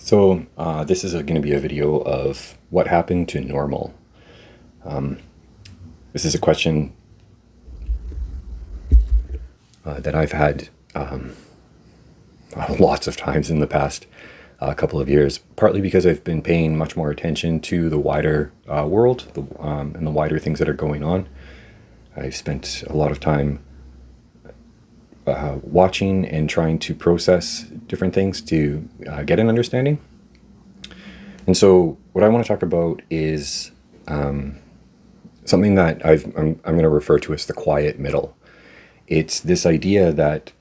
This is going to be a video of what happened to normal. This is a question that I've had lots of times in the past couple of years, partly because I've been paying much more attention to the wider world and the wider things that are going on. I've spent a lot of time watching and trying to process different things to get an understanding. And so, what I want to talk about is something that I'm going to refer to as the quiet middle. It's this idea that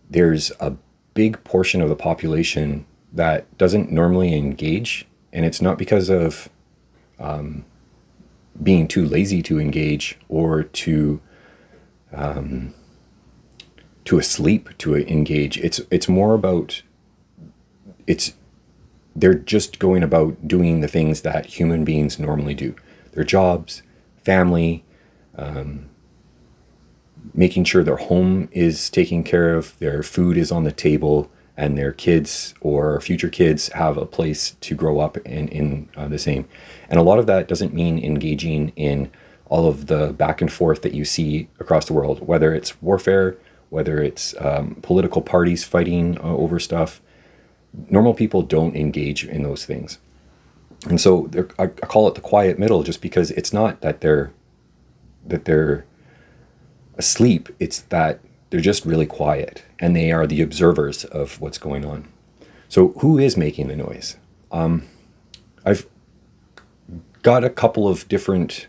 there's a big portion of the population that doesn't normally engage, and it's not because of being too lazy to engage or too asleep to engage. It's more about they're just going about doing the things that human beings normally do: their jobs, family, making sure their home is taken care of, their food is on the table, and their kids or future kids have a place to grow up in the same. And a lot of that doesn't mean engaging in all of the back and forth that you see across the world, whether it's warfare, whether it's political parties fighting over stuff. Normal people don't engage in those things. And so I call it the quiet middle, just because it's not that they're asleep, it's that they're just really quiet and they are the observers of what's going on. So who is making the noise? I've got a couple of different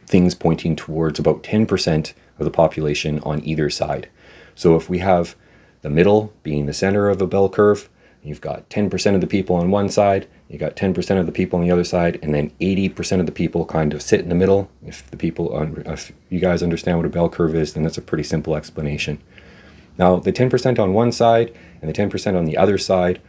things pointing towards about 10% of the population on either side. So if we have the middle being the center of a bell curve, you've got 10% of the people on one side, you got 10% of the people on the other side, and then 80% of the people kind of sit in the middle. If you guys understand what a bell curve is, then that's a pretty simple explanation. Now, the 10% on one side and the 10% on the other side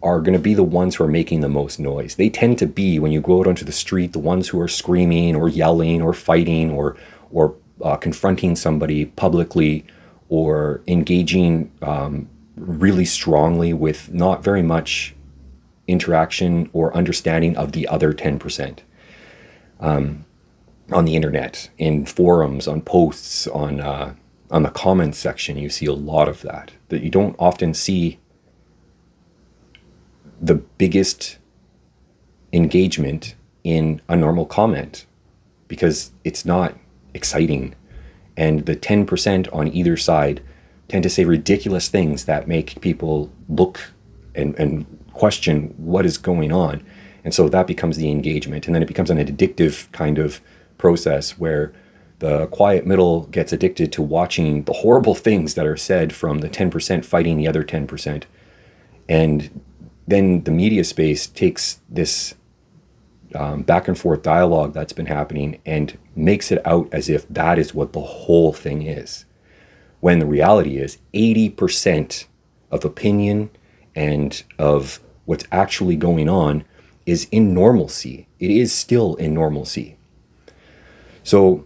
are going to be the ones who are making the most noise. They tend to be, when you go out onto the street, the ones who are screaming or yelling or fighting or confronting somebody publicly, or engaging really strongly with not very much interaction or understanding of the other 10%. On the internet, in forums, on posts, on the comments section, you see a lot of that you don't often see. The biggest engagement in a normal comment, because it's not exciting. And the 10% on either side tend to say ridiculous things that make people look and question what is going on. And so that becomes the engagement. And then it becomes an addictive kind of process where the quiet middle gets addicted to watching the horrible things that are said from the 10% fighting the other 10%. And then the media space takes this back and forth dialogue that's been happening and makes it out as if that is what the whole thing is. When the reality is 80% of opinion and of what's actually going on is in normalcy. It is still in normalcy. So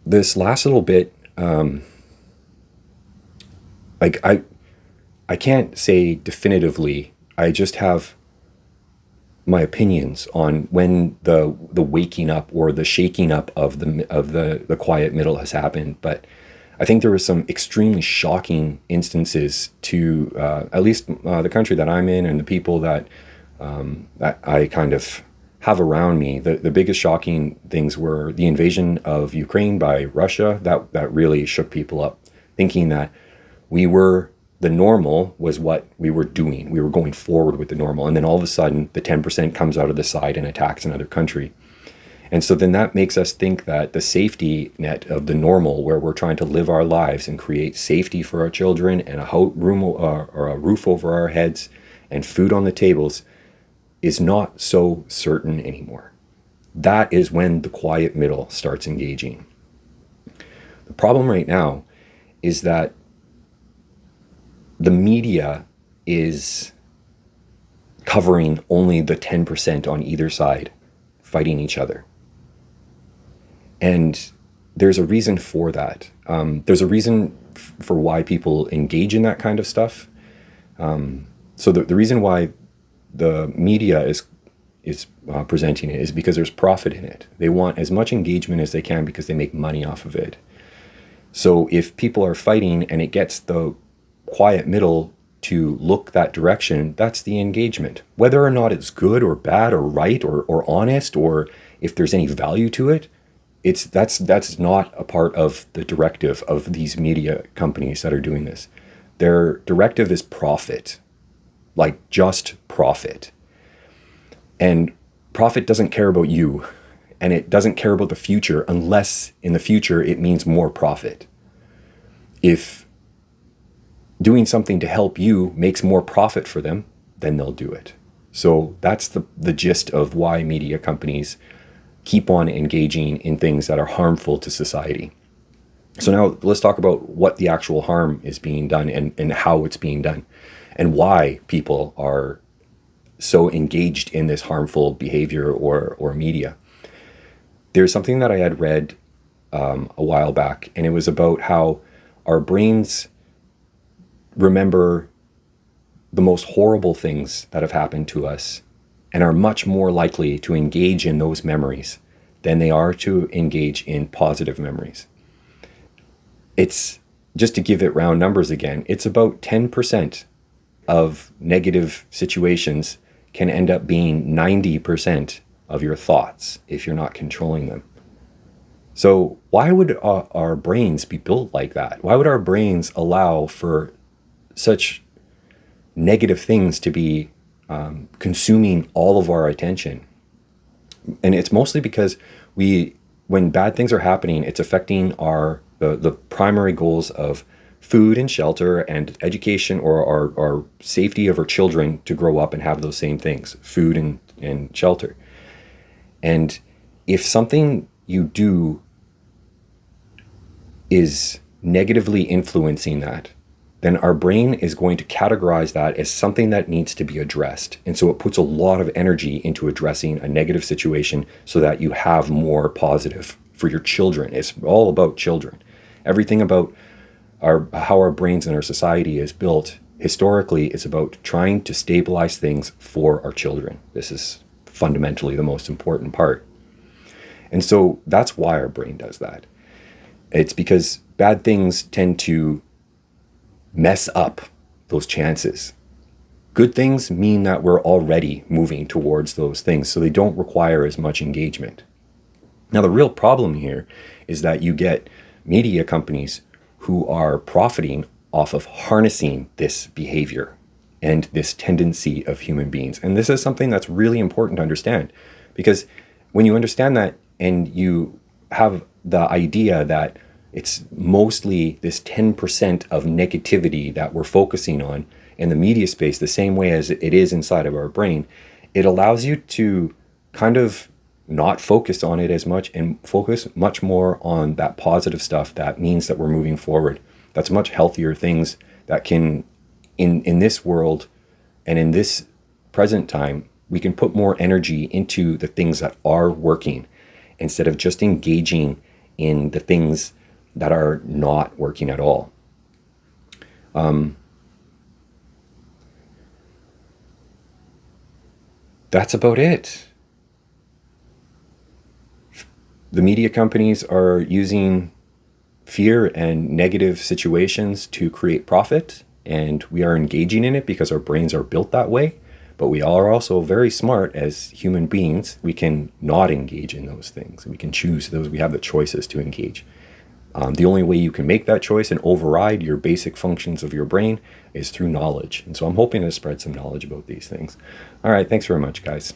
this last little bit, I can't say definitively. I just have my opinions on when the waking up or the shaking up of the quiet middle has happened. But I think there were some extremely shocking instances to at least the country that I'm in and the people that I kind of have around me. The biggest shocking things were the invasion of Ukraine by Russia. That really shook people up, thinking that the normal was what we were doing. We were going forward with the normal. And then all of a sudden, the 10% comes out of the side and attacks another country. And so then that makes us think that the safety net of the normal, where we're trying to live our lives and create safety for our children and a roof over our heads and food on the tables, is not so certain anymore. That is when the quiet middle starts engaging. The problem right now is that the media is covering only the 10% on either side fighting each other. And there's a reason for that. There's a reason for why people engage in that kind of stuff. So the reason why the media is presenting it is because there's profit in it. They want as much engagement as they can because they make money off of it. So if people are fighting and it gets the quiet middle to look that direction, that's the engagement. Whether or not it's good or bad or right or honest, or if there's any value to it, that's not a part of the directive of these media companies that are doing this. Their directive is profit, like just profit. And profit doesn't care about you, and it doesn't care about the future unless in the future it means more profit. If doing something to help you makes more profit for them, then they'll do it. So that's the gist of why media companies keep on engaging in things that are harmful to society. So now let's talk about what the actual harm is being done and how it's being done and why people are so engaged in this harmful behavior or media. There's something that I had read a while back, and it was about how our brains remember the most horrible things that have happened to us and are much more likely to engage in those memories than they are to engage in positive memories. It's, just to give it round numbers again, it's about 10% of negative situations can end up being 90% of your thoughts if you're not controlling them. So why would our brains be built like that? Why would our brains allow for such negative things to be consuming all of our attention? And it's mostly because when bad things are happening, it's affecting the primary goals of food and shelter and education, or our safety of our children to grow up and have those same things, food and shelter. And if something you do is negatively influencing that, then our brain is going to categorize that as something that needs to be addressed. And so it puts a lot of energy into addressing a negative situation so that you have more positive for your children. It's all about children. Everything about how our brains and our society is built historically is about trying to stabilize things for our children. This is fundamentally the most important part. And so that's why our brain does that. It's because bad things tend to mess up those chances. Good things mean that we're already moving towards those things, so they don't require as much engagement. Now, the real problem here is that you get media companies who are profiting off of harnessing this behavior and this tendency of human beings. And this is something that's really important to understand, because when you understand that and you have the idea that it's mostly this 10% of negativity that we're focusing on in the media space, the same way as it is inside of our brain, it allows you to kind of not focus on it as much and focus much more on that positive stuff that means that we're moving forward. That's much healthier things that can, in this world and in this present time, we can put more energy into the things that are working instead of just engaging in the things that are not working at all. That's about it. The media companies are using fear and negative situations to create profit, and we are engaging in it because our brains are built that way. But we are also very smart as human beings. We can not engage in those things. We can choose those. We have the choices to engage. The only way you can make that choice and override your basic functions of your brain is through knowledge. And so I'm hoping to spread some knowledge about these things. All right, thanks very much, guys.